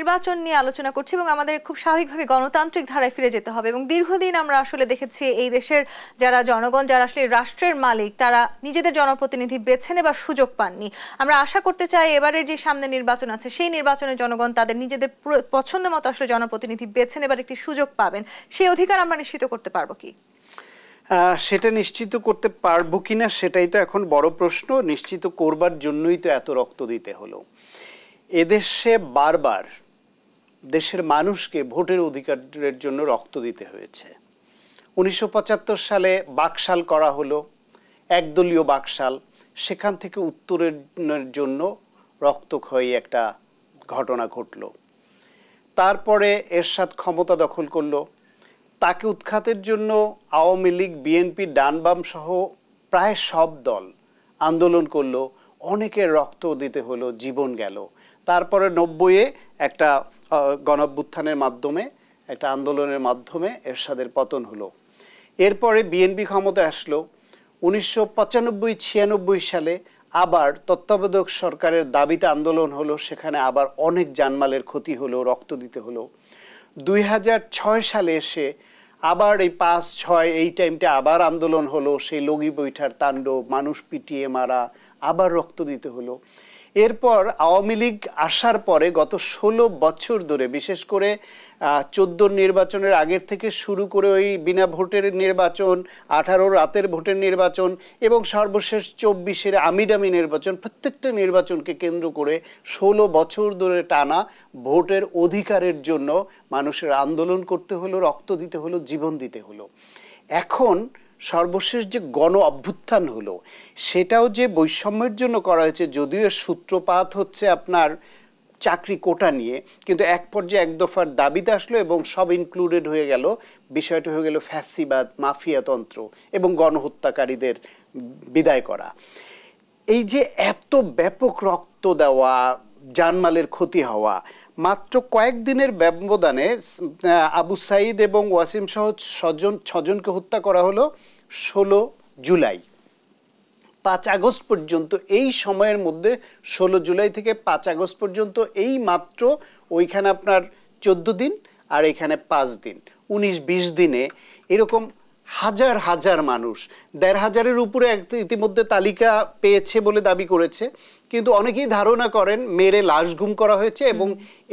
নির্বাচন নিয়ে আলোচনা করছি এবং আমাদের খুব স্বাভাবিকভাবে গণতান্ত্রিক ধারায় ফিরে যেতে হবে এবং দীর্ঘদিন আমরা আসলে দেখেছি এই দেশের যারা জনগণ যারা আসলে রাষ্ট্রের মালিক তারা নিজেদের জনপ্রতিনিধি বেছে নেবার সুযোগ পাননি। আমরা আশা করতে চাই এবারের যে সামনে নির্বাচন আছে সেই নির্বাচনে জনগণ তাদের নিজেদের পছন্দ মতো আসলে জনপ্রতিনিধি বেছে নেবার একটি সুযোগ পাবেন। সেই অধিকার আমরা নিশ্চিত করতে পারবো কি? সেটা নিশ্চিত করতে পারবো কিনা সেটাই তো এখন বড় প্রশ্ন। নিশ্চিত করবার জন্যই তো এত রক্ত দিতে হলো। এদেশে বারবার দেশের মানুষকে ভোটের অধিকারের জন্য রক্ত দিতে হয়েছে। 1975 সালে বাকশাল করা হলো, একদলীয় বাকশাল, সেখান থেকে উত্তরের জন্য রক্তক্ষয়ী একটা ঘটনা ঘটল। তারপরে এরশাদ ক্ষমতা দখল করলো, তাকে উৎখাতের জন্য আওয়ামী লীগ, বিএনপি, ডান বাম সহ প্রায় সব দল আন্দোলন করলো, অনেকের রক্ত দিতে হলো, জীবন গেল। তারপরে 90-এ একটা গণঅভ্যুত্থানের মাধ্যমে, একটা আন্দোলনের মাধ্যমে এরশাদের পতন হলো। এরপরে বিএনপি ক্ষমতায় আসলো। 1995-96 সালে আবার তত্ত্বাবধায়ক সরকারের দাবিতে আন্দোলন হলো, সেখানে আবার অনেক জানমালের ক্ষতি হলো, রক্ত দিতে হলো। 2006 সালে এসে আবার এই 5-6 এই টাইমটা আবার আন্দোলন হলো, সেই লগি বৈঠার তাণ্ডব, মানুষ পিটিয়ে মারা, আবার রক্ত দিতে হলো। এরপর আওয়ামী লীগ আসার পরে গত 16 বছর ধরে, বিশেষ করে 14 নির্বাচনের আগের থেকে শুরু করে ওই বিনা ভোটের নির্বাচন, 18 রাতের ভোটের নির্বাচন এবং সর্বশেষ 24-এর আমিডামি নির্বাচন, প্রত্যেকটা নির্বাচনকে কেন্দ্র করে 16 বছর ধরে টানা ভোটের অধিকারের জন্য মানুষের আন্দোলন করতে হলো, রক্ত দিতে হলো, জীবন দিতে হলো। এখন সর্বশেষ যে গণ অভ্যুত্থান হলো সেটাও যে বৈষম্যের জন্য করা হয়েছে, যদিও এর সূত্রপাত হচ্ছে আপনার চাকরি কোটা নিয়ে, কিন্তু এক পর্যায়ে এক দফার দাবিতে আসলো এবং সব ইনক্লুডেড হয়ে গেল। বিষয়টা হয়ে গেল ফ্যাসিবাদ, মাফিয়াতন্ত্র এবং গণহত্যাকারীদের বিদায় করা। এই যে এত ব্যাপক রক্ত দেওয়া, জানমালের ক্ষতি হওয়া, মাত্র কয়েকদিনের ব্যবধানে আবু সাঈদ এবং ওয়াসিম সহ 6জনকে হত্যা করা হলো 16 জুলাই। 5 আগস্ট পর্যন্ত, এই সময়ের মধ্যে 16 জুলাই থেকে 5 আগস্ট পর্যন্ত এই মাত্র ওইখানে আপনার 14 দিন আর এখানে 5 দিন, 19-20 দিনে এরকম হাজার হাজার মানুষ, 1500-এর উপরে ইতিমধ্যে তালিকা পেয়েছে বলে দাবি করেছে, কিন্তু অনেকেই ধারণা করেন মেরে লাশ গুম করা হয়েছে এবং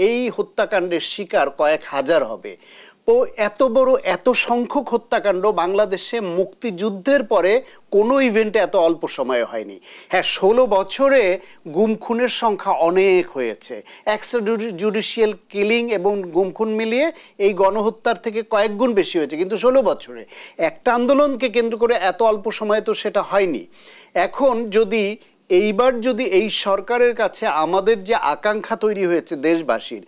এই হত্যাকাণ্ডের শিকার কয়েক হাজার হবে। তো এত বড় এত সংখ্যক হত্যাকাণ্ড বাংলাদেশে মুক্তিযুদ্ধের পরে কোনো ইভেন্টে এত অল্প সময়ে হয়নি। হ্যাঁ, 16 বছরে গুম খুনের সংখ্যা অনেক হয়েছে। এক্সট্রা জুডিশিয়াল কিলিং এবং গুম খুন মিলিয়ে এই গণহত্যার থেকে কয়েক গুণ বেশি হয়েছে, কিন্তু 16 বছরে একটা আন্দোলনকে কেন্দ্র করে এত অল্প সময়ে তো সেটা হয়নি। এখন এইবার যদি এই সরকারের কাছে আমাদের যে আকাঙ্ক্ষা তৈরি হয়েছে দেশবাসীর,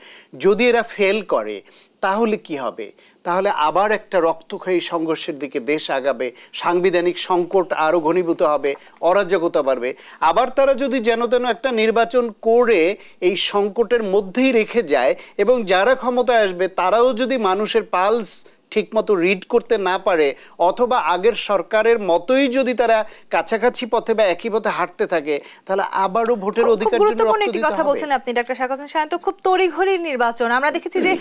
যদি এরা ফেল করে তাহলে কি হবে? তাহলে আবার একটা রক্তক্ষয়ী সংঘর্ষের দিকে দেশ আগাবে, সাংবিধানিক সংকট আরো ঘনীভূত হবে, অরাজকতা বাড়বে। আবার তারা যদি যেন তেন একটা নির্বাচন করে এই সংকটের মধ্যেই রেখে যায় এবং যারা ক্ষমতায় আসবে তারাও যদি মানুষের পালস ঠিকমতো রিড করতে না পারে, অথবা আগের সরকারের মতোই যদি তারা কাছাকাছি পথে বা একই পথে হাঁটতে থাকে, তাহলে আবারও ভোটের অধিকার জন্য গুরুত্বপূর্ণ একটি কথা বলছেন আপনি ডক্টর শাহাদাত হোসেন শান্ত। খুব তড়িঘড়ি নির্বাচন আমরা দেখেছি যে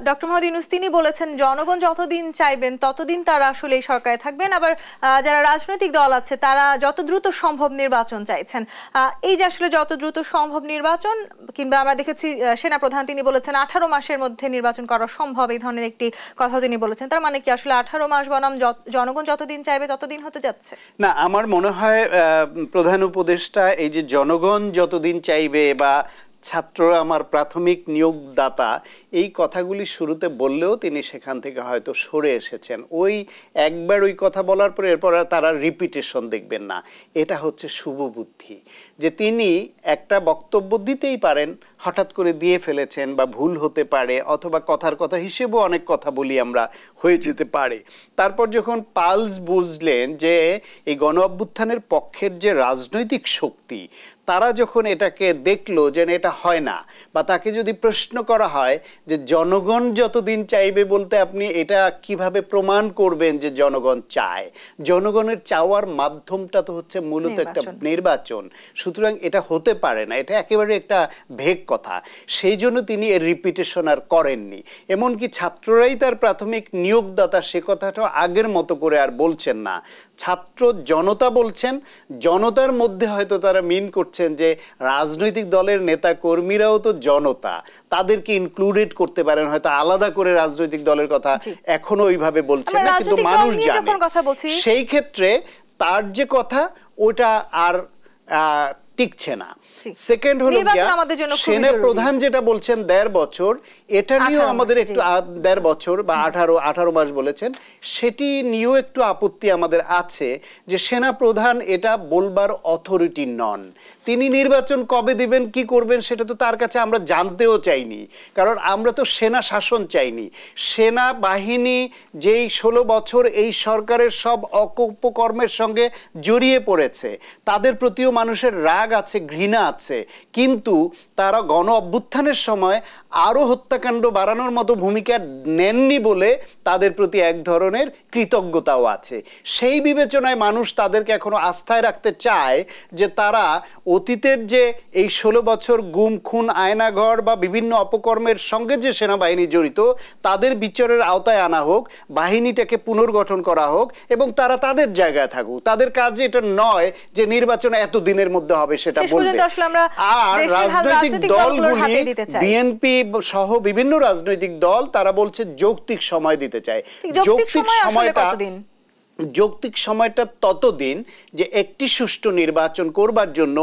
ডক্টর মোহাম্মদ ইউনূস তিনি বলেছেন জনগণ যতদিন চাইবেন ততদিন তারা আসলে এই সরকারে থাকবেন, আবার যারা রাজনৈতিক দল আছে তারা যত দ্রুত সম্ভব নির্বাচন চাইছেন। এই যে আসলে যত দ্রুত সম্ভব নির্বাচন, কিংবা আমরা দেখেছি সেনাপ্রধান তিনি বলেছেন 18 মাসের মধ্যে নির্বাচন করা সম্ভব, এই ধরনের একটি কথা তিনি বলেছেন। তার মানে কি আসলে 18 মাস বনাম জনগণ যতদিন চাইবে ততদিন হতে যাচ্ছে? না, আমার মনে হয় প্রধান উপদেষ্টা এই যে জনগণ যতদিন চাইবে বা ছাত্ররা আমার প্রাথমিক নিয়োগদাতা, এই কথাগুলি শুরুতে বললেও তিনি সেখান থেকে হয়তো সরে এসেছেন। ওই একবার ওই কথা বলার পরে এরপর তারা রিপিটেশন দেখবেন না। এটা হচ্ছে শুভ বুদ্ধি, যে তিনি একটা বক্তব্য দিতেই পারেন, হঠাৎ করে দিয়ে ফেলেছেন বা ভুল হতে পারে, অথবা কথার কথা হিসেবেও অনেক কথা বলি আমরা, হয়ে যেতে পারে। তারপর যখন পালস বুঝলেন যে এই গণ অভ্যুত্থানের পক্ষের যে রাজনৈতিক শক্তি তারা যখন এটাকে দেখলো যে এটা হয় না, বা তাকে যদি প্রশ্ন করা হয় যে জনগণ যতদিন চাইবে বলতে আপনি এটা কিভাবে প্রমাণ করবেন যে জনগণ চায়? জনগণের চাওয়ার মাধ্যমটা তো হচ্ছে মূলত একটা নির্বাচন। সুতরাং এটা হতে পারে না, এটা একেবারে একটা ভেগ কথা। সেই জন্য তিনি এর রিপিটেশন আর করেননি। এমনকি ছাত্ররাই তার প্রাথমিক নিয়োগদাতা, সে কথাটা আগের মতো করে আর বলছেন না। ছাত্র জনতা বলছেন, জনতার মধ্যে হয়তো তারা মিন করছেন যে রাজনৈতিক দলের নেতা কর্মীরাও তো জনতা, তাদেরকে ইনক্লুডেড করতে পারেন, হয়তো আলাদা করে রাজনৈতিক দলের কথা এখনো ওইভাবে বলছেন না, কিন্তু মানুষ জানে। সেই ক্ষেত্রে তার যে কথা ওটা আর টিকছে না। সেকেন্ড হলো সেনা প্রধান যেটা বলছেন 1.5 বছর, এটা নিয়েও আমাদের একটু 1.5 বছর বা 18 মাস বলেছেন, সেটি নিয়েও একটু আপত্তি আমাদের আছে যে সেনা প্রধান এটা বলবার অথরিটি নন। তিনি নির্বাচন কবে দিবেন, কি করবেন সেটা তো তার কাছে আমরা জানতেও চাইনি, কারণ আমরা তো সেনা শাসন চাইনি। সেনা বাহিনী যেই 16 বছর এই সরকারের সব অপকর্মের সঙ্গে জড়িয়ে পড়েছে, তাদের প্রতিও মানুষের রাগ আছে, ঘৃণা আছে, কিন্তু তারা গণ অভ্যুত্থানের সময় আরো হত্যাকাণ্ড বাড়ানোর মতো ভূমিকা নেননি বলে তাদের প্রতি এক ধরনের কৃতজ্ঞতাও আছে। সেই বিবেচনায় মানুষ তাদেরকে এখনো আস্থায় রাখতে চায় যে তারা অতীতের যে এই 16 বছর গুম খুন, আয়নাঘর বা বিভিন্ন অপকর্মের সঙ্গে যে সেনাবাহিনী জড়িত, তাদের বিচারের আওতায় আনা হোক, বাহিনীটাকে পুনর্গঠন করা হোক এবং তারা তাদের জায়গায় থাকুক। তাদের কাজ এটা নয় যে নির্বাচন এত দিনের মধ্যে হবে সেটা বলবে। আর রাজনৈতিক দলগুলি, বিএনপি সহ বিভিন্ন রাজনৈতিক দল, তারা বলছে যৌক্তিক সময় দিতে চায়। যৌক্তিক সময়টা ততদিন যে একটি সুষ্ঠু নির্বাচন করবার জন্য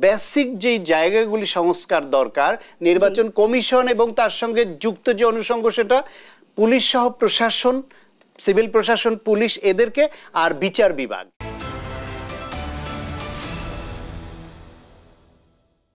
বেসিক যেই জায়গাগুলি সংস্কার দরকার, নির্বাচন কমিশন এবং তার সঙ্গে যুক্ত যে অনুষঙ্গ, সেটা পুলিশ সহ প্রশাসন, সিভিল প্রশাসন, পুলিশ, এদেরকে, আর বিচার বিভাগ।